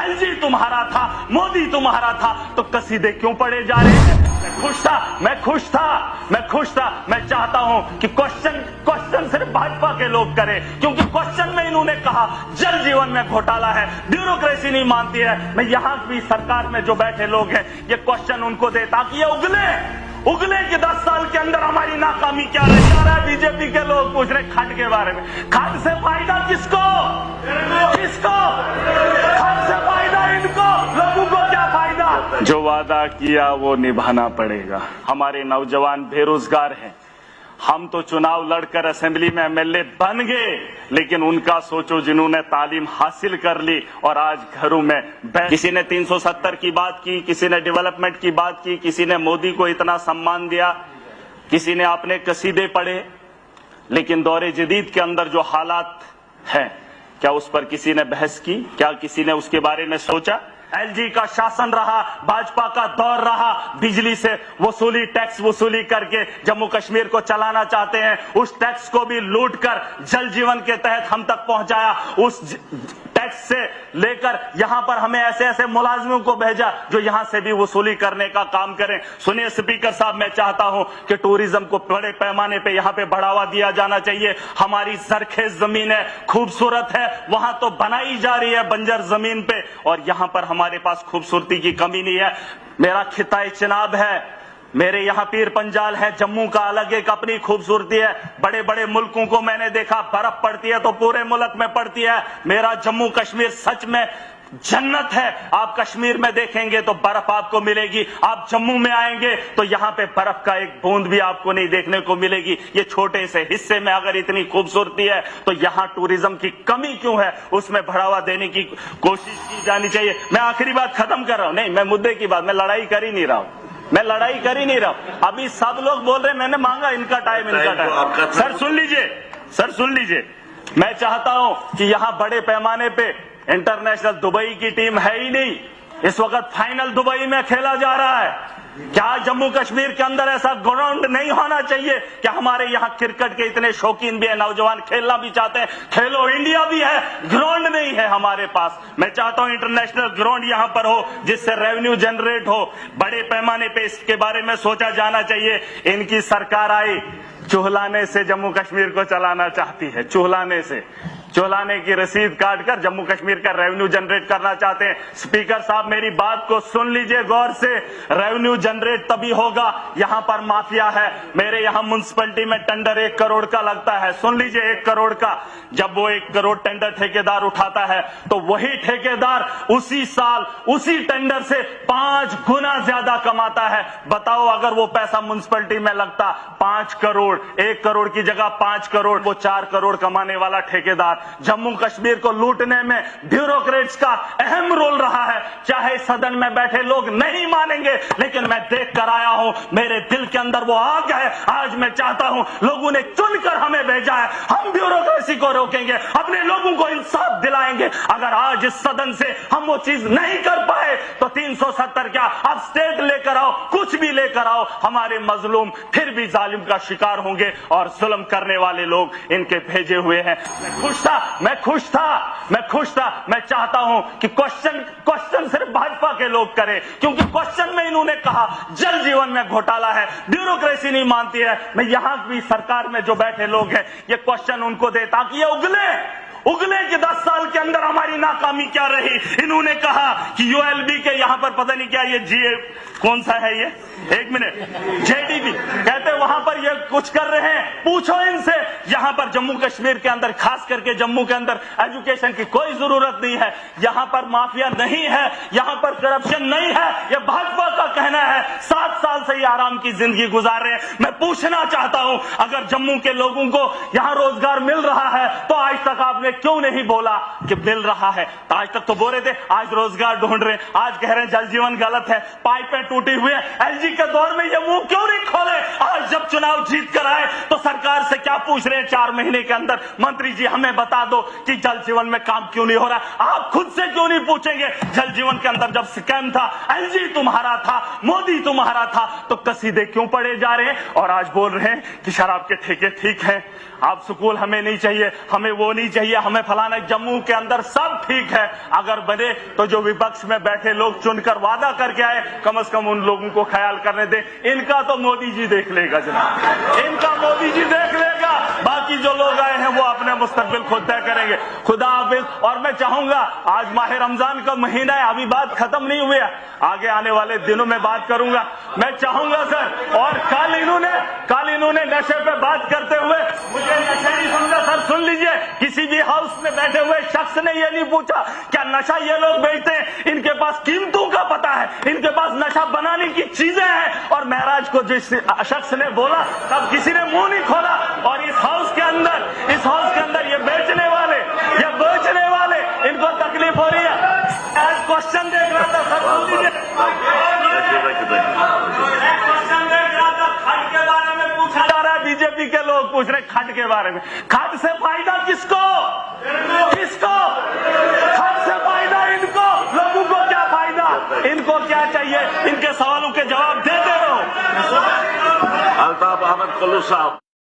LG तुम्हारा था, मोदी तुम्हारा था, तो कसीदे क्यों पढ़े जा रहे हैं? मैं खुश था। मैं चाहता हूं कि क्वेश्चन सिर्फ भाजपा के लोग करें, क्योंकि क्वेश्चन में इन्होंने कहा जल जीवन में घोटाला है, ब्यूरोक्रेसी नहीं मानती है। मैं यहां भी सरकार में जो बैठे लोग हैं ये क्वेश्चन उनको दे ताकि ये उगले कि 10 साल के अंदर हमारी नाकामी क्या रहा है। बीजेपी के लोग पूछ रहे खाद के बारे में, खाद से फायदा किसको? खाद से फायदा इनको, लोगों को क्या फायदा? जो वादा किया वो निभाना पड़ेगा। हमारे नौजवान बेरोजगार हैं, हम तो चुनाव लड़कर असेंबली में एमएलए बन गए, लेकिन उनका सोचो जिन्होंने तालीम हासिल कर ली और आज घरों में किसी ने 370 की बात की, किसी ने डेवलपमेंट की बात की, किसी ने मोदी को इतना सम्मान दिया, किसी ने अपने कसीदे पढ़े, लेकिन दौरे जदीद के अंदर जो हालात हैं क्या उस पर किसी ने बहस की? क्या किसी ने उसके बारे में सोचा? एलजी का शासन रहा, भाजपा का दौर रहा, बिजली से टैक्स वसूली करके जम्मू कश्मीर को चलाना चाहते हैं, उस टैक्स को भी लूट कर जल जीवन के तहत हम तक पहुंचाया। उस टैक्स से लेकर यहां पर हमें ऐसे मुलाजिमों को भेजा जो यहां से भी वसूली करने का काम करें। सुनिए स्पीकर साहब, मैं चाहता हूं कि टूरिज्म को बड़े पैमाने पे यहां पे बढ़ावा दिया जाना चाहिए। हमारी सरखेज जमीन है, खूबसूरत है, वहां तो बनाई जा रही है बंजर जमीन पे, और यहां पर हमारे पास खूबसूरती की कमी नहीं है। मेरा खिताए चिनाब है, मेरे यहाँ पीर पंजाल है, जम्मू का अलग एक अपनी खूबसूरती है। बड़े बड़े मुल्कों को मैंने देखा, बर्फ पड़ती है तो पूरे मुल्क में पड़ती है। मेरा जम्मू कश्मीर सच में जन्नत है। आप कश्मीर में देखेंगे तो बर्फ आपको मिलेगी, आप जम्मू में आएंगे तो यहाँ पे बर्फ का एक बूंद भी आपको नहीं देखने को मिलेगी। ये छोटे से हिस्से में अगर इतनी खूबसूरती है तो यहाँ टूरिज्म की कमी क्यों है? उसमें बढ़ावा देने की कोशिश की जानी चाहिए। मैं आखिरी बात खत्म कर रहा हूं, नहीं मैं मुद्दे की बात, मैं लड़ाई कर ही नहीं रहा हूं, अभी सब लोग बोल रहे मैंने मांगा इनका टाइम। सर सुन लीजिए, मैं चाहता हूं कि यहां बड़े पैमाने पे इंटरनेशनल दुबई की टीम है ही नहीं, इस वक्त फाइनल दुबई में खेला जा रहा है। क्या जम्मू कश्मीर के अंदर ऐसा ग्राउंड नहीं होना चाहिए? क्या हमारे यहाँ क्रिकेट के इतने शौकीन भी है, नौजवान खेलना भी चाहते हैं, खेलो इंडिया भी है, ग्राउंड नहीं है हमारे पास। मैं चाहता हूं इंटरनेशनल ग्राउंड यहाँ पर हो जिससे रेवेन्यू जनरेट हो, बड़े पैमाने पे इसके बारे में सोचा जाना चाहिए। इनकी सरकार आई, चुहलाने से जम्मू कश्मीर को चलाना चाहती है, चुहलाने की रसीद काटकर जम्मू कश्मीर का रेवेन्यू जनरेट करना चाहते हैं। स्पीकर साहब मेरी बात को सुन लीजिए गौर से, रेवेन्यू जनरेट तभी होगा, यहां पर माफिया है। मेरे यहां म्युनिसिपैलिटी में टेंडर 1 करोड़ का लगता है, सुन लीजिए 1 करोड़ का। जब वो 1 करोड़ टेंडर ठेकेदार उठाता है तो वही ठेकेदार उसी साल उसी टेंडर से 5 गुना ज्यादा कमाता है। बताओ अगर वो पैसा म्युनिसिपैलिटी में लगता 5 करोड़, 1 करोड़ की जगह 5 करोड़, वो 4 करोड़ कमाने वाला ठेकेदार। जम्मू कश्मीर को लूटने में ब्यूरोक्रेट्स का अहम रोल रहा है। चाहे सदन में बैठे लोग नहीं मानेंगे, लेकिन मैं देख कर आया हूं, मेरे दिल के अंदर वो आग है। आज मैं चाहता हूं, लोगों ने चुनकर हमें भेजा है, हम ब्यूरोक्रेसी को रोकेंगे, अपने लोगों को इंसाफ दिलाएंगे। अगर आज इस सदन से हम वो चीज नहीं कर पाए तो 370 क्या, अब स्टेट लेकर आओ, कुछ भी लेकर आओ, हमारे मजलूम फिर भी जालिम का शिकार होंगे और जुल्म करने वाले लोग इनके भेजे हुए हैं। मैं खुश था। मैं चाहता हूं कि क्वेश्चन सिर्फ भाजपा के लोग करें, क्योंकि क्वेश्चन में इन्होंने कहा जल जीवन में घोटाला है, ब्यूरोक्रेसी नहीं मानती है। मैं यहां भी सरकार में जो बैठे लोग हैं ये क्वेश्चन उनको दे ताकि ये उगले कि 10 साल के अंदर हमारी नाकामी क्या रही। इन्होंने कहा कि यूएलबी के यहां पर पता नहीं क्या ये जीए कौन सा है, ये 1 मिनट, जेडीबी कहते वहां पर ये कुछ कर रहे हैं। पूछो इनसे, यहां पर जम्मू कश्मीर के अंदर, खास करके जम्मू के अंदर एजुकेशन की कोई जरूरत नहीं है, यहां पर माफिया नहीं है, यहां पर करप्शन नहीं है, ये भाजपा का कहना है। 7 साल से ये आराम की जिंदगी गुजार रहे हैं। मैं पूछना चाहता हूं, अगर जम्मू के लोगों को यहां रोजगार मिल रहा है तो आज तक आपने क्यों नहीं बोला कि मिल रहा है? आज तक तो बोल रहे थे, आज रोजगार ढूंढ रहे हैं, आज कह रहे हैं जल जीवन गलत है, पाइपें टूटी हुई है। एलजी के दौर में ये मुंह क्यों नहीं खोले? आज जब चुनाव जीत कर आए तो सरकार से क्या पूछ रहे हैं 4 महीने के अंदर, मंत्री जी हमें बता दो कि जल जीवन में काम क्यों नहीं हो रहा। आप खुद से क्यों नहीं पूछेंगे? जल जीवन के अंदर जब स्कैम था, एलजी तुम्हारा था, मोदी तुम्हारा था, तो कसीदे क्यों पढ़े जा रहे हैं? और आज बोल रहे हैं कि शराब के ठेके ठीक हैं, आप स्कूल हमें नहीं चाहिए, हमें वो नहीं चाहिए, हमें फलाना। जम्मू के अंदर सब ठीक है, अगर बने तो जो विपक्ष में बैठे लोग चुनकर वादा करके आए, कम से कम उन लोगों को ख्याल करने दे। इनका तो मोदी जी देख लेगा जनाब, इनका मोदी जी देख लेगा। बाकी जो लोग आए हैं वो अपने मुस्तकबिल खुद तय करेंगे। खुदा हाफिज। और मैं चाहूंगा, आज माह रमजान का महीना है, अभी बात खत्म नहीं हुई है, आगे आने वाले दिनों में बात करूंगा। मैं चाहूंगा सर, और कल इन्होंने नशे पे बात करते हुए मुझे नशे नहीं समझा। सर सुन लीजिए, किसी भी हाउस में बैठे हुए शख्स ने ये नहीं पूछा क्या नशा ये लोग बेचते हैं, इनके पास कीमतों का पता है, इनके पास नशा बनाने की चीजें हैं। और महराज को जिस शख्स ने बोला तब किसी ने मुंह नहीं खोला। और इस हाउस के अंदर ये बेचने वाले इनको तकलीफ हो रही है। क्वेश्चन देख रहा था सर, सुन लीजिए, क्वेश्चन देख रहा था, खट के बारे में पूछा जा रहा है, बीजेपी के लोग पूछ रहे खट के बारे में। खट से फायदा किसको? खट से फायदा इनको, लोगों को क्या फायदा, इनको क्या चाहिए? इनके सवालों के जवाब देते रहो। अल्ताफ अहमद कुल्लू साहब।